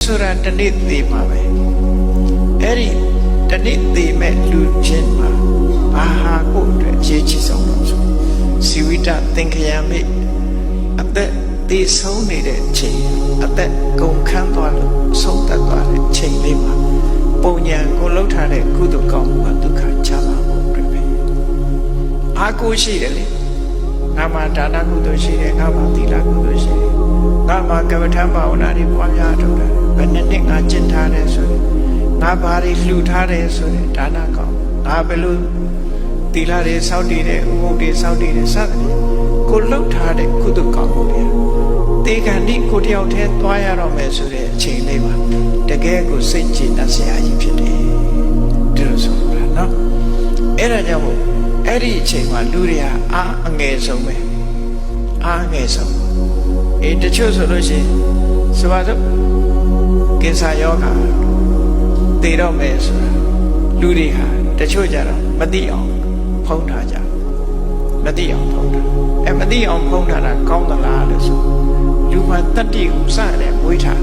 ဆိုတာတနေ့သေးမှာပဲအဲ့ဒီတနေ့သေးမဲ့လူချင်းမှာဘာဟာကိုအတွက်အခြေချဆုံးလို့ဆိုစီဝိတသင်္ခယမိအသက်သေဆုံးနေတဲ့အချိန်အသက်ကုန်ခန်းသွားလို့ဆုံးသက်သွားတဲ့အချိန်လေးမှာပုံညာကိုလှုပ်ထားတဲ့ကုသိုလ်ကောင်းမှုကဒုက္ခချမ်းသာမှုတွေပဲအာကိုရှိတယ်လေငါမှာဒါနကုသိုလ်ရှိတယ်ငါမှာသီလကုသိုလ်ရှိတယ်ငါမှာကမ္မထဘာဝနာတွေပွားများထုတ်တယ်ဘယ်နှစ်ငါကျင့်ထားတယ်ဆိုရင်ငါဘာတွေလှူထားတယ်ဆိုရင်ဒါနကောင်းငါဘယ်လိုသီလတွေစောင့်တည်တယ်ဥပုသ်တွေစောင့်တည်တယ်စသဖြင့်ကိုလှုပ်ထားတဲ့ကုသိုလ်ကောင်းမှုတွေတေခန္တိကိုတယောက်တည်းသွားရတော့မယ်ဆိုတဲ့အချိန်လေးမှာတကယ်ကိုစိတ်ကြည်နပ်စရာကြီးဖြစ်တယ်ဒီလိုဆိုတာနော်အဲ့ဒါကြောင့်မို့အဲ့ဒီအချိန်မှာလူတွေကအားအငယ်ဆုံးပဲအားအငယ်ဆုံးတချို့ဆိုလို့ရှိရင်ဆိုပါစို့ကင်ဆာယောဂါသေတော့မယ်ဆိုတာလူတွေဟာတချို့ကြတော့မသိအောင်ဖုံးထားကြမသိအောင်ဖုံးထားမသိအောင်ဖုံးထားတာကောင်းသလားလို့ဆိုလူမှတတ္တိကိုစတယ်မွေးထား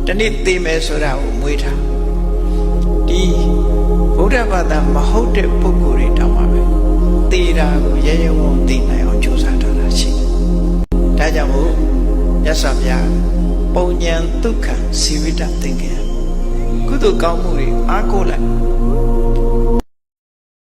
တနေ့သိမယ်ဆိုတာကိုမွေးထားဒီဗုဒ္ဓဘာသာမဟုတ်တဲ့ပုဂ္ဂိုလ်တွေတောင်မှပဲသေတာကိုရဲရဲဝံ့သိနိုင်အောင်ကြိုးစားထားတာရှိတယ်ဒါကြောင့်မို့မြတ်စွာဘုရားပုံဉ္ဇဒုက္ခစီဝိတသင်္ကေကုသိုလ်ကောင်းမှုတွေအားကိုးလိုက်